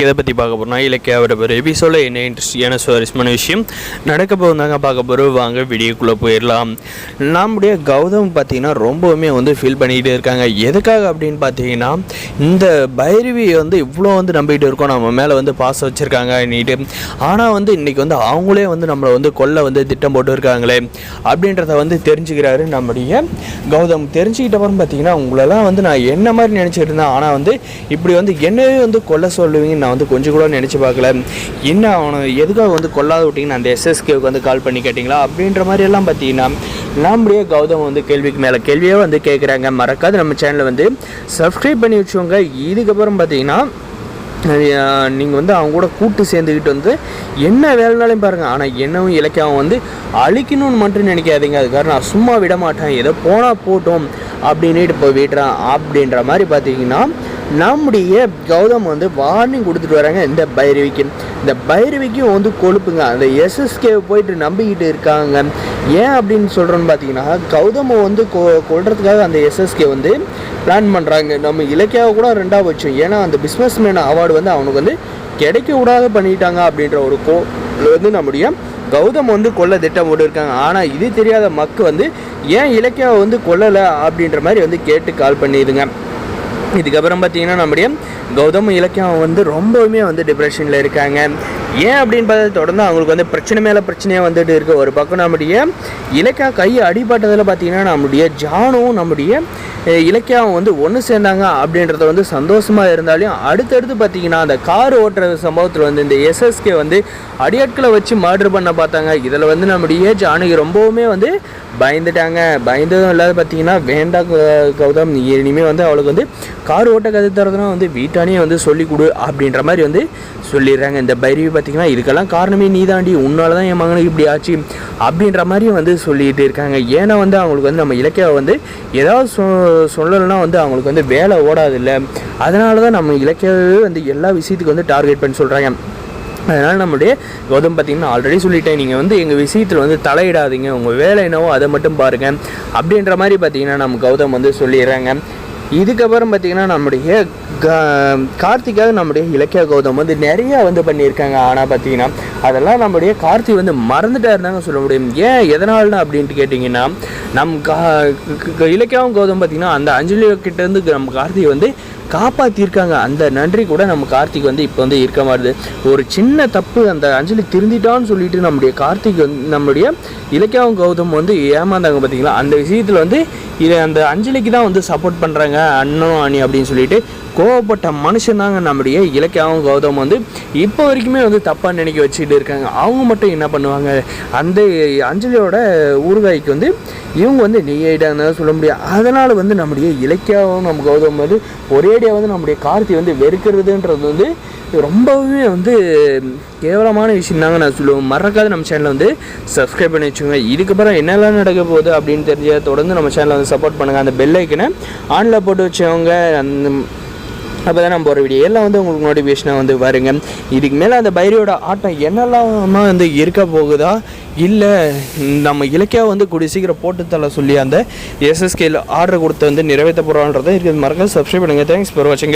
இதை பற்றி பார்க்க போகிறோம்னா இலக்கியாவோட ஒரு எபிசோட என்ன இன்ட்ரெஸ்டிங்கான சுவாரஸ்யமான விஷயம் நடக்க போகுதாங்க பார்க்க போகிறோம். வாங்க வீடியோக்குள்ளே போயிடலாம். நம்முடைய கௌதம் பார்த்திங்கன்னா ரொம்பவுமே ஃபீல் பண்ணிக்கிட்டே இருக்காங்க. எதுக்காக அப்படின்னு பார்த்தீங்கன்னா, இந்த பைரவி இவ்வளோ நம்பிக்கிட்டு இருக்கோம், நம்ம மேலே பாசம் வச்சுருக்காங்க நீட்டு. ஆனால் இன்றைக்கி அவங்களே நம்மளை கொல்ல திட்டம் போட்டு இருக்காங்களே அப்படின்றத தெரிஞ்சுக்கிறாரு நம்முடைய கௌதம். தெரிஞ்சுக்கிட்ட அப்புறம் பார்த்தீங்கன்னா, உங்களெல்லாம் நான் என்ன மாதிரி நினச்சிட்டு இருந்தேன், ஆனால் இப்படி என்னவே கொல்ல சொல்லுவீங்க நான் கொஞ்சம் கூட நினச்சி பார்க்கல. என்ன அவனை எதுக்காக கொல்லாத விட்டிங்கன்னு அந்த எஸ்எஸ்கேவுக்கு கால் பண்ணி கேட்டிங்களா அப்படின்ற மாதிரி எல்லாம் பார்த்தீங்கன்னா நம்முடைய கௌதம் கேள்விக்கு மேலே கேள்வியே கேட்குறாங்க. மறக்காது நம்ம சேனலை சப்ஸ்கிரைப் பண்ணி வச்சுக்கோங்க. இதுக்கப்புறம் பார்த்தீங்கன்னா நீங்கள் அவங்க கூட கூட்டு சேர்ந்துக்கிட்டு என்ன வேலைனாலையும் பாருங்கள். ஆனால் என்னவும் இலக்கியம் அழிக்கணும்னு மட்டும் நினைக்காதீங்க. அதுக்காக நான் சும்மா விட மாட்டேன், ஏதோ போனால் போட்டோம் அப்படின்ட்டு போய் விடுறான் அப்படின்ற மாதிரி பார்த்தீங்கன்னா நம்முடைய கௌதம் வார்னிங் கொடுத்துட்டு வராங்க இந்த பைரவிக்கு. இந்த பைரவிக்கும் கொழுப்புங்க. அந்த எஸ்எஸ்கே போயிட்டு நம்பிக்கிட்டு இருக்காங்க. ஏன் அப்படின்னு சொல்கிறோன்னு பார்த்தீங்கன்னா, கௌதமை கொள்றதுக்காக அந்த எஸ்எஸ்கே பிளான் பண்ணுறாங்க. நம்ம இலக்கியாவை கூட ரெண்டாக வச்சோம். ஏன்னா அந்த பிஸ்னஸ் மேன் அவார்டு அவனுக்கு கிடைக்க விடாத பண்ணிட்டாங்க அப்படின்ற ஒரு நம்முடைய கௌதம் கொல்ல திட்டம் போட்டு இருக்காங்க. ஆனால் இது தெரியாத மக்கு ஏன் இலக்கியாவை கொல்லலை அப்படின்ற மாதிரி கேட்டு கால் பண்ணிடுங்க. இதுக்கப்புறம் பார்த்தீங்கன்னா நம்முடைய கௌதம் இலக்கியம் ரொம்பவுமே டிப்ரெஷனில் இருக்காங்க. ஏன் அப்படின்னு பார்த்தா தொடர்ந்து அவங்களுக்கு பிரச்சனை மேலே பிரச்சனையாக இருக்குது. ஒரு பக்கம் நம்முடைய இலக்கியா கை அடிபட்டதில் பார்த்தீங்கன்னா நம்முடைய ஜானும் நம்முடைய இலக்கியம் ஒன்று சேர்ந்தாங்க அப்படின்றத சந்தோஷமாக இருந்தாலும், அடுத்தடுத்து பார்த்தீங்கன்னா அந்த கார் ஓட்டுற சம்பவத்தில் இந்த எஸ்எஸ்கே அடியாட்களை வச்சு மர்டர் பண்ண பார்த்தாங்க. இதில் நம்முடைய ஜானகி ரொம்பவுமே பயந்துட்டாங்க. பயந்ததும் இல்லாத பார்த்தீங்கன்னா, வேண்டாம் கௌதம், நீ இனிமேல் அவளுக்கு கார் ஓட்ட கதை தரதுனா வீட்டானே சொல்லி கொடு அப்படின்ற மாதிரி சொல்லிடுறாங்க. இந்த பைரவி பார்த்தீங்கன்னா, இதுக்கெல்லாம் காரணமே நீ தாண்டி, உன்னால தான் என் மகனுக்கு இப்படி ஆச்சு அப்படின்ற மாதிரி சொல்லிகிட்டு இருக்காங்க. ஏன்னா அவங்களுக்கு நம்ம இலக்கியாவை ஏதாவது சொல்லலைன்னா அவங்களுக்கு வேலை ஓடாது இல்லை. அதனால தான் நம்ம இலக்கியாவே எல்லா விஷயத்துக்கு டார்கெட் பண்ணி சொல்கிறாங்க. அதனால் நம்முடைய கௌதம் பார்த்திங்கன்னா, ஆல்ரெடி சொல்லிட்டேன், நீங்கள் எங்கள் விஷயத்தில் தலையிடாதீங்க, உங்கள் வேலை என்னவோ அதை மட்டும் பாருங்கள் அப்படின்ற மாதிரி பார்த்திங்கன்னா நம்ம கௌதம் சொல்லிடுறாங்க. இதுக்கப்புறம் பார்த்திங்கன்னா நம்முடைய கார்த்திக்காக நம்முடைய இலக்கிய கௌதம் நிறையா பண்ணியிருக்காங்க. ஆனால் பார்த்திங்கன்னா அதெல்லாம் நம்முடைய கார்த்தி மறந்துட்டா இருந்தாங்க சொல்ல முடியும். ஏன் எதனால்னா அப்படின்ட்டு கேட்டிங்கன்னா, இலக்கியாவும் கௌதம் பார்த்திங்கன்னா அந்த அஞ்சலி கிட்டேருந்து நம்ம கார்த்திகை காப்பாற்றிருக்காங்க. அந்த நன்றி கூட நம்ம கார்த்திக் இப்போ இருக்க மாறுது. ஒரு சின்ன தப்பு அந்த அஞ்சலி திருந்திட்டான்னு சொல்லிட்டு நம்முடைய கார்த்திக் நம்முடைய இலக்கியாவும் கௌதம் ஏமாந்தாங்க பார்த்தீங்களா. அந்த விஷயத்தில் இதை அந்த அஞ்சலிக்கு தான் சப்போர்ட் பண்ணுறாங்க அண்ணனும் அணி அப்படின்னு சொல்லிட்டு கோவப்பட்ட மனுஷன் தாங்க நம்முடைய இலக்கியாவும் கௌதம் இப்போ வரைக்குமே தப்பாக நினைக்க வச்சுக்கிட்டு இருக்காங்க. அவங்க மட்டும் என்ன பண்ணுவாங்க, அந்த அஞ்சலியோட ஊறுகாய்க்கு இவங்க நெய்யிட்டாங்க சொல்ல முடியாது. அதனால் நம்முடைய இலக்கியாவும் நம்ம கௌதம் ஒரேடியாக நம்முடைய கார்த்தி வெறுக்கிறதுன்றது ரொம்பவே கேவலமான விஷயம் தாங்க நான் சொல்லுவேன். மறக்காத நம்ம சேனலை சப்ஸ்கிரைப் பண்ணி வச்சுக்கோங்க. இதுக்கப்புறம் என்னெல்லாம் நடக்க போகுது அப்படின்னு தெரிஞ்ச தொடர்ந்து நம்ம சேனலை சப்போர்ட் பண்ணுங்கள். அந்த பெல் ஐக்கனை ஆனில் போட்டு வச்சவங்க அப்போ தான் நம்ம ஒரு வீடியோ எல்லாம் உங்களுக்கு நோட்டிஃபிகேஷனாக வருங்க. இதுக்கு மேலே அந்த பைரவியோட ஆட்டம் என்னெல்லாம் இருக்க போகுதா, இல்லை நம்ம இலக்கியா கூடிய சீக்கிரம் போட்டு தள்ள சொல்லி அந்த எஸ்எஸ்கேல ஆர்டர் கொடுத்து நிறைவேற்ற போகிறான்றதை இருக்குது. மறக்காம சப்ஸ்கிரைப் பண்ணுங்கள். தேங்க்ஸ் ஃபார் வாட்சிங்.